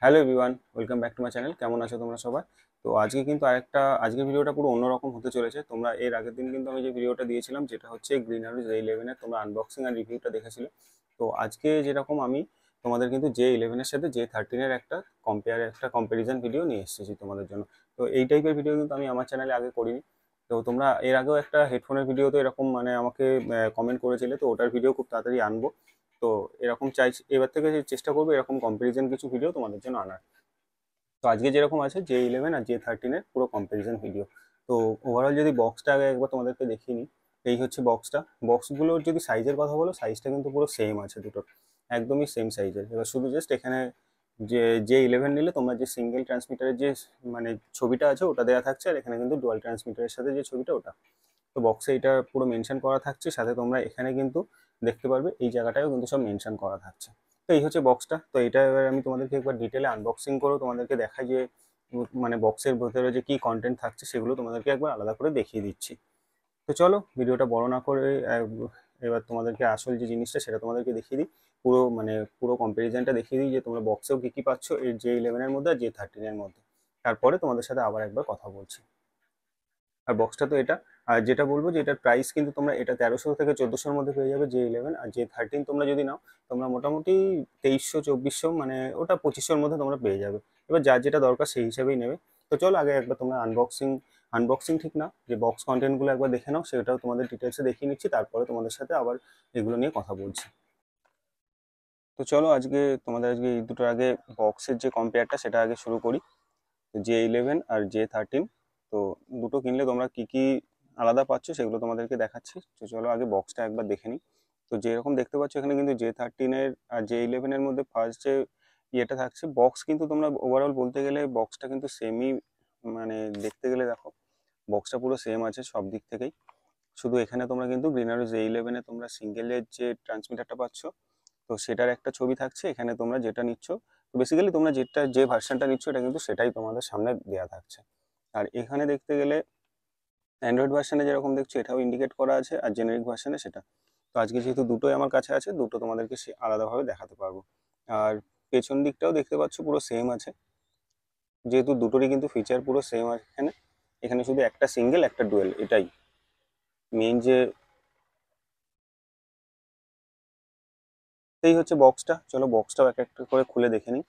Hello everyone, welcome back to my channel. কেমন আছো তোমরা সবাই? তো আজকে কিন্তু আজকের ভিডিওটা পুরো অন্যরকম হতে চলেছে। তোমরা এর আগের দিন কিন্তু আমি যে ভিডিওটা দিয়েছিলাম, যেটা হচ্ছে গ্রিনারি J11 তোমরা আনবক্সিং আর রিভিউটা দেখেছিলে। তো আজকে যেরকম আমি তোমাদের কিন্তু J11 এর সাথে J13 এর একটা কম্প্যারিজন ভিডিও নিয়ে এসেছি তোমাদের জন্য। তো এই টাইপের ভিডিও কিন্তু আমি আমার চ্যানেলে আগে করিনি। তো তোমরা এর আগেও একটা হেডফোনের ভিডিওতে এরকম মানে আমাকে কমেন্ট করেছিলে, তো ওটার ভিডিও খুব তাড়াতাড়ি আনবো। তো এরকম চাইছি এবার থেকে চেষ্টা করবো এরকম কম্প্যারিজন কিছু ভিডিও তোমাদের জন্য আনার। তো আজকে যেরকম আছে J11 আর J13 পুরো কম্প্যারিজন ভিডিও। তো ওভারঅল যদি বক্সটা আগে একবার তোমাদেরকে দেখিয়ে নিই। এই হচ্ছে বক্সটা। বক্সগুলোর যদি সাইজের কথা বলো, সাইজটা কিন্তু পুরো সেম আছে দুটোর, একদমই সেম সাইজের। এবার শুধু জাস্ট এখানে যে J11 নিলে তোমরা যে সিঙ্গেল ট্রান্সমিটারের যে মানে ছবিটা আছে ওটা দেওয়া থাকছে, আর এখানে কিন্তু ডুয়াল ট্রান্সমিটারের সাথে যে ছবিটা ওটা। তো বক্সে এটা পুরো মেনশন করা থাকছে, সাথে তোমরা এখানে কিন্তু দেখতে পারবে এই জায়গাটাও কিন্তু সব মেনশন করা থাকছে। তো এই হচ্ছে বক্সটা। তো এটা এবার আমি তোমাদেরকে একবার ডিটেলে আনবক্সিং করে তোমাদেরকে দেখাই যে মানে বক্সের ভেতরে যে কি কন্টেন্ট থাকছে সেগুলো তোমাদেরকে একবার আলাদা করে দেখিয়ে দিচ্ছি। তো চলো ভিডিওটা বড় না করে এবার তোমাদেরকে আসল যে জিনিসটা সেটা তোমাদেরকে দেখিয়ে দিই। পুরো কম্পারিজনটা দেখিয়ে দিই যে তোমরা বক্সেও কি কি পাচ্ছ এই J11 এর মধ্যে আর J13 এর মধ্যে। তারপরে তোমাদের সাথে আবার একবার কথা বলছি। আর বক্সটা তো এটা। আর যেটা বলবো যে এটার প্রাইস কিন্তু তোমরা এটা 1300 থেকে 1400-র মধ্যে পেয়ে যাবে J11, আর J13 তোমরা যদি নাও তোমরা মোটামুটি 2300 2400 মানে ওটা 2500-র মধ্যে তোমরা পেয়ে যাবে। এবার যার যেটা দরকার সেই হিসাবেই নেবে। তো চলো আগে একবার তোমরা আনবক্সিং ঠিক না, যে বক্স কন্টেন্টগুলো একবার দেখে নাও, সেটাও তোমাদের ডিটেলসে দেখিয়ে নিচ্ছি, তারপরে তোমাদের সাথে আবার এগুলো নিয়ে কথা বলছি। তো চলো আজকে এই দুটোর আগে বক্সের যে কম্পেয়ারটা সেটা আগে শুরু করি। J11 আর J13, তো দুটো কিনলে তোমরা কি কি আলাদা পাচ্ছ সেগুলো তোমাদেরকে দেখাচ্ছি। তো চলো আগে বক্সটা একবার দেখে নিই। তো যেরকম দেখতে পাচ্ছ এখানে কিন্তু J13 এর আর J11 এর মধ্যে ফার্স্ট যে ইয়েটা থাকছে, বক্স কিন্তু তোমরা ওভারঅল বলতে গেলে বক্সটা কিন্তু সেমই, মানে দেখতে গেলে দেখো বক্সটা পুরো সেম আছে সব দিক থেকেই। শুধু এখানে তোমরা কিন্তু গ্রিনারো J11 তোমরা সিঙ্গেলের যে ট্রান্সমিটারটা পাচ্ছ, তো সেটার একটা ছবি থাকছে। এখানে তোমরা যেটা নিচ্ছ, তো বেসিক্যালি তোমরা যে ভার্সনটা নিচ্ছ এটা কিন্তু সেটাই তোমাদের সামনে দেওয়া থাকছে। আর এখানে দেখতে গেলে অ্যান্ড্রয়েড ভার্সনে যেরকম দেখছো এটাও ইন্ডিকেট করা আছে, আর জেনারিক ভার্সনে সেটা। তো আজকে যেহেতু দুটোই আমার কাছে আছে, দুটো তোমাদেরকে সে আলাদাভাবে দেখাতে পারবো। আর পেছন দিকটাও দেখতে পাচ্ছ পুরো সেম আছে, যেহেতু দুটোরই কিন্তু ফিচার পুরো সেম আছে এখানে। এখানে শুধু একটা সিঙ্গেল একটা ডুয়েল, এটাই মেইন যে। এই হচ্ছে বক্সটা। চলো বক্সটাও এক একটা করে খুলে দেখে নিই।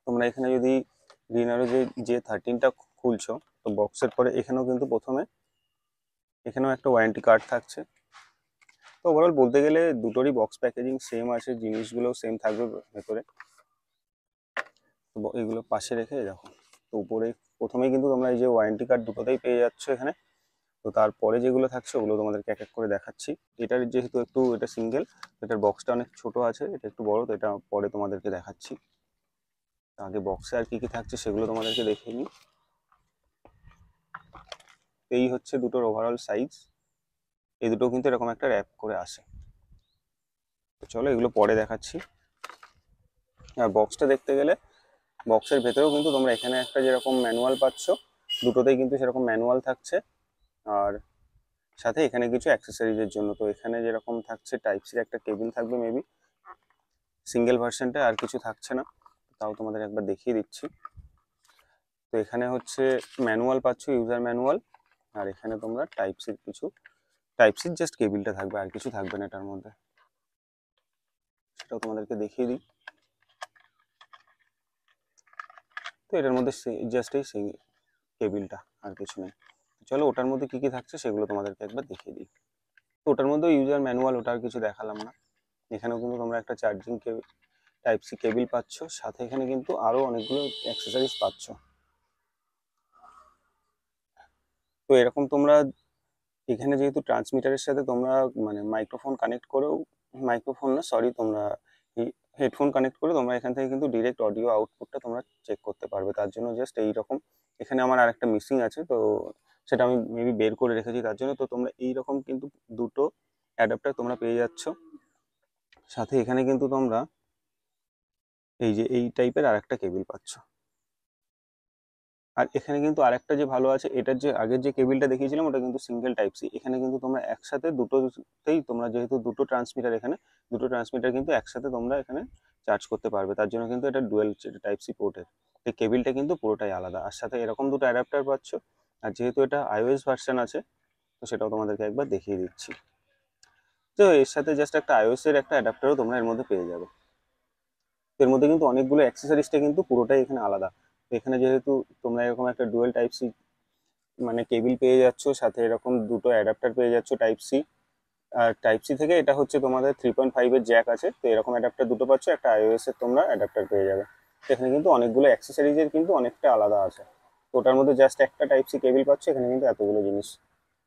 তোমরা এখানে যদি গ্রিনারো J13টা খুলছো, তো বক্সের পরে এখানেও কিন্তু প্রথমে এখানেও একটা ওয়ারেন্টি কার্ড থাকছে। তো ওভারঅল বলতে গেলে দুটোরই বক্স প্যাকেজিং সেম আছে, জিনিসগুলোও সেম থাকবে ভেতরে। তো এগুলো পাশে রেখে দেখো, তো উপরে প্রথমেই কিন্তু তোমরা এই যে ওয়ারেন্টি কার্ড দুটোতেই পেয়ে যাচ্ছ এখানে। তো তারপরে যেগুলো থাকছে ওগুলো তোমাদেরকে এক এক করে দেখাচ্ছি। এটার যেহেতু এটা সিঙ্গেল, এটার বক্সটা অনেক ছোট আছে, এটা একটু বড়, তো এটা পরে তোমাদেরকে দেখাচ্ছি। আগে বক্সে আর কি কি থাকছে সেগুলো তোমাদেরকে দেখিয়ে নিই। এই হচ্ছে দুটোর ওভারঅল সাইজ। এই দুটো কিন্তু এরকম একটা র্যাপ করে আসে। তো চলো এগুলো পরে দেখাচ্ছি। আর বক্সটা দেখতে গেলে বক্সের ভেতরেও কিন্তু তোমরা এখানে একটা যেরকম ম্যানুয়াল পাচ্ছ, দুটোতেই কিন্তু সেরকম ম্যানুয়াল থাকছে। আর সাথে এখানে কিছু অ্যাক্সেসরিজের জন্য, তো এখানে যেরকম থাকছে টাইপ সির একটা কেবিল থাকবে মেবি, সিঙ্গেল ভার্সনটা আর কিছু থাকছে না, তাও তোমাদের একবার দেখিয়ে দিচ্ছি। তো এখানে হচ্ছে ম্যানুয়াল পাচ্ছ, ইউজার ম্যানুয়াল। আর এখানে তোমরা টাইপ সির জাস্ট কেবিলটা থাকবে, আর কিছু থাকবে না এটার মধ্যে। সেটাও তোমাদেরকে দেখিয়ে দিই। তো এটার মধ্যে জাস্ট এই কেবিলটা, আর কিছু নেই। চলো ওটার মধ্যে কি কি থাকছে সেগুলো তোমাদেরকে একবার দেখিয়ে দিই। তো ওটার মধ্যে ইউজার ম্যানুয়াল, ওটা আর কিছু দেখালাম না। এখানেও কিন্তু তোমরা একটা চার্জিং টাইপ সি কেবিল পাচ্ছ, সাথে এখানে কিন্তু আরো অনেকগুলো অ্যাক্সেসরিজ পাচ্ছ। তো এরকম তোমরা এখানে যেহেতু ট্রান্সমিটারের সাথে তোমরা মানে মাইক্রোফোন কানেক্ট করেও, মাইক্রোফোন না সরি, তোমরা হেডফোন কানেক্ট করে তোমরা এখান থেকে কিন্তু ডিরেক্ট অডিও আউটপুটটা তোমরা চেক করতে পারবে। তার জন্য জাস্ট এইরকম এখানে আমার আরেকটা মিসিং আছে, তো সেটা আমি মেবি বের করে রেখেছি তার জন্য। তো তোমরা এইরকম কিন্তু দুটো অ্যাডাপ্টার তোমরা পেয়ে যাচ্ছ। সাথে এখানে কিন্তু তোমরা এই যে এই টাইপের আরেকটা কেবিল পাচ্ছ। আর এখানে কিন্তু আরেকটা যে ভালো আছে, এটার যে আগের যে কেবিলটা দেখিয়েছিলাম ওটা কিন্তু সিঙ্গেল টাইপ সি। এখানে কিন্তু তোমরা একসাথে দুটোতেই তোমরা যেহেতু দুটো ট্রান্সমিটার, এখানে দুটো ট্রান্সমিটার কিন্তু একসাথে তোমরা এখানে চার্জ করতে পারবে। তার জন্য কিন্তু এটা ডুয়েল টাইপ সি পোর্টের। এই কেবিলটা কিন্তু পুরোটাই আলাদা, আর সাথে এরকম দুটো অ্যাডাপ্টার পাচ্ছ। আর যেহেতু এটা iOS ভার্সন আছে, তো সেটাও তোমাদেরকে একবার দেখিয়ে দিচ্ছি। তো এর সাথে জাস্ট একটা iOS এর একটা অ্যাডাপ্টারও তোমরা এর মধ্যে পেয়ে যাবে। এর মধ্যে কিন্তু অনেকগুলো অ্যাক্সেসরিজটা কিন্তু পুরোটাই এখানে আলাদা। তো এখানে যেহেতু তোমরা এরকম একটা ডুয়েল টাইপ সি মানে কেবিল পেয়ে যাচ্ছ, সাথে এরকম দুটো অ্যাডাপ্টার পেয়ে যাচ্ছ টাইপ সি। আর টাইপ সি থেকে এটা হচ্ছে তোমাদের 3.5 এর জ্যাক আছে, তো এরকম অ্যাডাপ্টার দুটো পাচ্ছ, একটা iOS এর তোমরা অ্যাডাপ্টার পেয়ে যাবে। তো এখানে কিন্তু অনেকগুলো অ্যাক্সেসরিজের কিন্তু অনেকটা আলাদা আছে। তো ওটার মধ্যে জাস্ট একটা টাইপ সি কেবিল পাচ্ছ, এখানে কিন্তু এতগুলো জিনিস।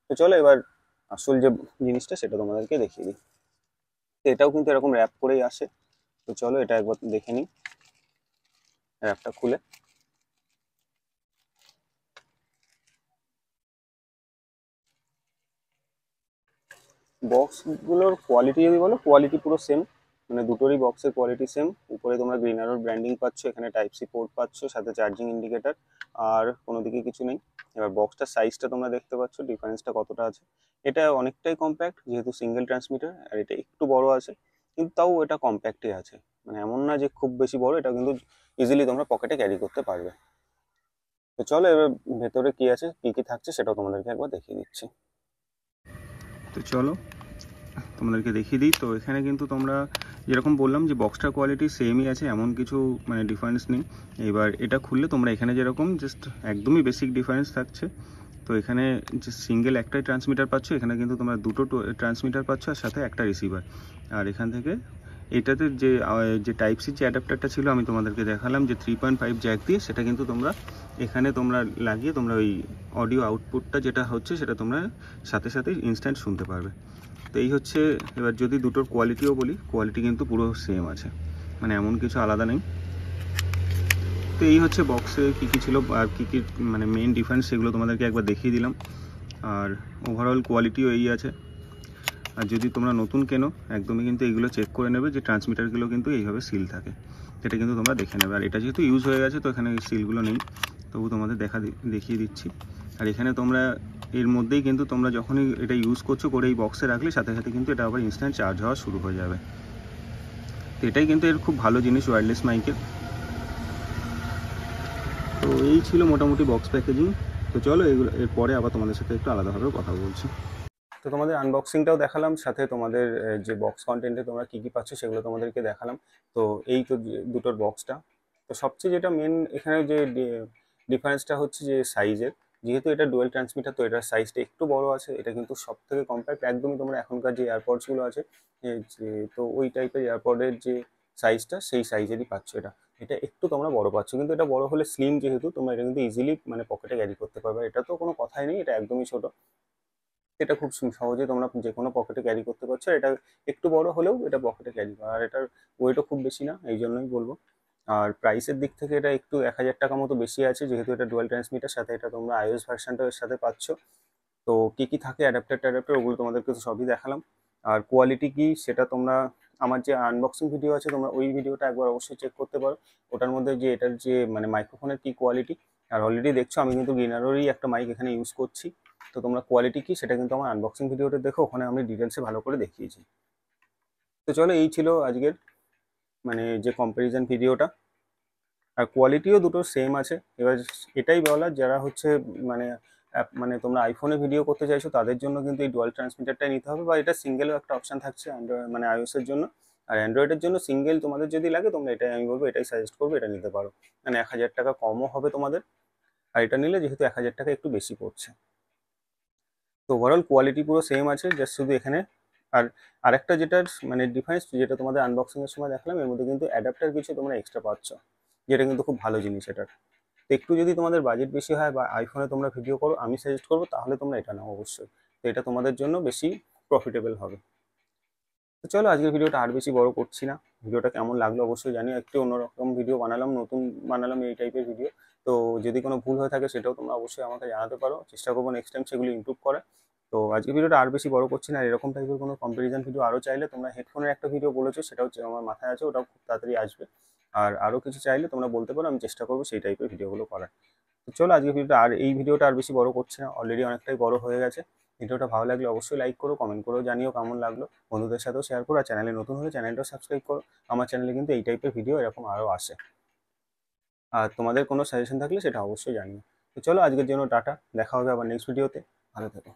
তো চলো এবার আসল যে জিনিসটা সেটা তোমাদেরকে দেখিয়ে দিই। তো এটাও কিন্তু এরকম র্যাপ করেই আসে। তো চলো এটা একবার দেখে নিই র্যাপটা খুলে। বক্সগুলোর কোয়ালিটি যদি বলো, কোয়ালিটি পুরো সেম, মানে দুটোরই বক্সের কোয়ালিটি সেম। উপরে তোমরা গ্রিন আরোর ব্র্যান্ডিং পাচ্ছ, এখানে টাইপ সি পোর্ট পাচ্ছ, সাথে চার্জিং ইন্ডিকেটার, আর কোনো দিকে কিছু নেই। এবার বক্সটার সাইজটা তোমরা দেখতে পাচ্ছ ডিফারেন্সটা কতটা আছে। এটা অনেকটাই কম্প্যাক্ট, যেহেতু সিঙ্গেল ট্রান্সমিটার, আর এটা একটু বড় আছে, কিন্তু তাও এটা কম্প্যাক্টই আছে। মানে এমন না যে খুব বেশি বড়, এটা কিন্তু ইজিলি তোমরা পকেটে ক্যারি করতে পারবে। তো চলো এবার ভেতরে কি আছে, কি কি থাকছে সেটাও তোমাদেরকে একবার দেখিয়ে দিচ্ছি। তো চলো তোমাদেরকে দেখিয়ে দিই। তো এখানে কিন্তু তোমরা যেরকম বললাম যে বক্সটার কোয়ালিটি সেমই আছে, এমন কিছু মানে ডিফারেন্স নেই। এবার এটা খুললে তোমরা এখানে যেরকম জাস্ট একদমই বেসিক ডিফারেন্স থাকছে। তো এখানে যে সিঙ্গেল একটাই ট্রান্সমিটার পাচ্ছ, এখানে কিন্তু তোমরা দুটো ট্রান্সমিটার পাচ্ছ, আর সাথে একটা রিসিভার। আর এখান থেকে এটাতে যে টাইপ সি যে অ্যাডাপ্টারটা ছিল আমি তোমাদেরকে দেখালাম যে 3.5 জ্যাক দিয়ে, সেটা কিন্তু তোমরা এখানে তোমরা লাগিয়ে তোমরা ওই অডিও আউটপুটটা যেটা হচ্ছে সেটা তোমরা সাথে সাথে ইনস্ট্যান্ট শুনতে পারবে। তো এই হচ্ছে। এবার যদি দুটোর কোয়ালিটিও বলি, কোয়ালিটি কিন্তু পুরো সেম আছে, মানে এমন কিছু আলাদা নেই। তো এই হচ্ছে বক্সে কী কী ছিল আর কী কী মানে মেইন ডিফারেন্স, সেগুলো তোমাদেরকে একবার দেখিয়ে দিলাম। আর ওভারঅল কোয়ালিটিও এই আছে। আর যদি তোমরা নতুন কেনো, একদমই কিন্তু এইগুলো চেক করে নেবে যে ট্রান্সমিটারগুলো কিন্তু এইভাবে সিল থাকে, সেটা কিন্তু তোমরা দেখে নেবে। আর এটা যেহেতু ইউজ হয়ে গেছে, তো এখানে সিলগুলো নেই, তবু তোমাদের দেখিয়ে দিচ্ছি। আর এখানে তোমরা এর মধ্যেই কিন্তু তোমরা যখনই এটা ইউজ করছো করে এই বক্সে রাখলে সাথে সাথে কিন্তু এটা আবার ইনস্ট্যান্ট চার্জ হওয়া শুরু হয়ে যাবে। তো এটাই কিন্তু এর খুব ভালো জিনিস ওয়্যারলেস মাইকের। তো এই ছিল মোটামুটি বক্স প্যাকেজিং। তো চলো এরপরে আবার তোমাদের সাথে একটু আলাদাভাবে কথা বলছি। তো তোমাদের আনবক্সিংটাও দেখালাম, সাথে তোমাদের যে বক্স কন্টেন্টে তোমরা কী কী পাচ্ছ সেগুলো তোমাদেরকে দেখালাম। তো এই তো দুটোর বক্সটা। তো সবচেয়ে যেটা মেন এখানে যে ডিফারেন্সটা হচ্ছে যে সাইজের। যেহেতু এটা ডুয়েল ট্রান্সমিটার, তো এটার সাইজটা একটু বড় আছে। এটা কিন্তু সব থেকে কম্প্যাক্ট, একদমই তোমরা এখনকার যে এয়ারপডসগুলো আছে তো ওই টাইপের এয়ারপডের যে সাইজটা, সেই সাইজেরই পাচ্ছ এটা। এটা একটু তোমরা বড় পাচ্ছ, কিন্তু এটা বড় হলে স্লিম, যেহেতু তোমরা এটা কিন্তু ইজিলি মানে পকেটে ক্যারি করতে পারবে। এটা তো কোনো কথাই নেই, এটা একদমই ছোট। এটা খুব সহজে তোমরা যে কোনো পকেটে ক্যারি করতে পারছো। এটা একটু বড় হলেও এটা পকেটে ক্যারি করা, আর এটার ওয়েটও খুব বেশি না, এই জন্যই বলবো। আর প্রাইসের দিক থেকে এটা একটু 1000 টাকা মতো বেশি আছে, যেহেতু এটা ডুয়াল ট্রান্সমিটার, সাথে এটা তোমরা iOS ভার্সনটা এর সাথে পাচ্ছ। তো কি কি থাকে অ্যাডাপ্টার ওগুলো তোমাদেরকে তো সবই দেখালাম। আর কোয়ালিটি কি সেটা তোমরা আমার যে আনবক্সিং ভিডিও আছে, তোমরা ওই ভিডিওটা একবার অবশ্যই চেক করতে পারো। ওটার মধ্যে যে এটার যে মানে মাইক্রোফোনের কি কোয়ালিটি, আর অলরেডি দেখছো আমি কিন্তু গিনারোরই একটা মাইক এখানে ইউজ করছি। তো তোমরা কোয়ালিটি কি সেটা কিন্তু আমার আনবক্সিং ভিডিওটা দেখো, ওখানে আমি ডিটেলসে ভালো করে দেখিয়েছি। তো চলো এই ছিল আজকের মানে যে কম্প্যারিজন ভিডিওটা। আর কোয়ালিটিও দুটো সেম আছে। এবার এটাই বলার যারা হচ্ছে মানে মানে তোমরা আইফোনে ভিডিও করতে চাইছো, তাদের জন্য কিন্তু এই ডুয়াল ট্রান্সমিটারটাই নিতে হবে, বা এটা সিঙ্গেলও একটা অপশন থাকছে অ্যান্ড্রয়েড মানে iOS এর জন্য। আর অ্যান্ড্রয়েডের জন্য সিঙ্গেল তোমাদের যদি লাগে, তোমরা এটাই আমি বলবো, এটাই সাজেস্ট করবো, এটা নিতে পারো। মানে 1000 টাকা কমও হবে তোমাদের, আর এটা নিলে যেহেতু 1000 টাকা একটু বেশি পড়ছে। তো ওভারঅল কোয়ালিটি পুরো সেম আছে, জাস্ট শুধু এখানে আর আরেকটা যেটার মানে ডিফারেন্স, যেটা তোমাদের আনবক্সিং এর সময় দেখালাম, এর মধ্যে কিন্তু অ্যাডাপ্টার কিছু তোমরা এক্সট্রা পাচ্ছ, যেটা কিন্তু খুব ভালো জিনিস এটার। তো একটু যদি তোমাদের বাজেট বেশি হয় বা আইফোনে তোমরা ভিডিও করো, আমি সাজেস্ট করবো তাহলে তোমরা এটা নাও অবশ্যই। তো এটা তোমাদের জন্য বেশি প্রফিটেবল হবে। তো চলো আজকের ভিডিওটা আর বেশি বড় করছি না। ভিডিওটা কেমন লাগলো অবশ্যই জানিও। একটু অন্যরকম ভিডিও বানালাম, নতুন বানালাম এই টাইপের ভিডিও। তো যদি কোনো ভুল হয়ে থাকে সেটাও তোমরা অবশ্যই আমাকে জানাতে পারো, চেষ্টা করবো নেক্সট টাইম সেগুলো ইমপ্রুভ করার। তো আজকের ভিডিওটা আর বেশি বড় করছি না। আর এরকম টাইপের কোনো কম্পারিজন ভিডিও আরও চাইলে, তোমরা হেডফোনের একটা ভিডিও বলেছো, সেটাও আমার মাথায় আছে, ওটাও খুব তাড়াতাড়ি আসবে। আর আরও কিছু চাইলে তোমরা বলতে পারো, আমি চেষ্টা করবো সেই টাইপের ভিডিওগুলো করার। তো চলো আজকে ভিডিওটা, আর এই ভিডিওটা আর বেশি বড় করছে না, অলরেডি অনেকটাই বড় হয়ে গেছে। ভিডিওটা ভালো লাগলে অবশ্যই লাইক করো, কমেন্ট করো, জানিও কেমন লাগলো, বন্ধুদের সাথেও শেয়ার করো, আর চ্যানেলে নতুন হলে চ্যানেলটাও সাবস্ক্রাইব করো। আমার চ্যানেলে কিন্তু এই টাইপের ভিডিও এরকম আরও আসে। আর তোমাদের কোনো সাজেশন থাকলে সেটা অবশ্যই জানিও। তো চলো আজকের জন্য টাটা, দেখা হবে আবার নেক্সট ভিডিওতে। ভালো থেকো।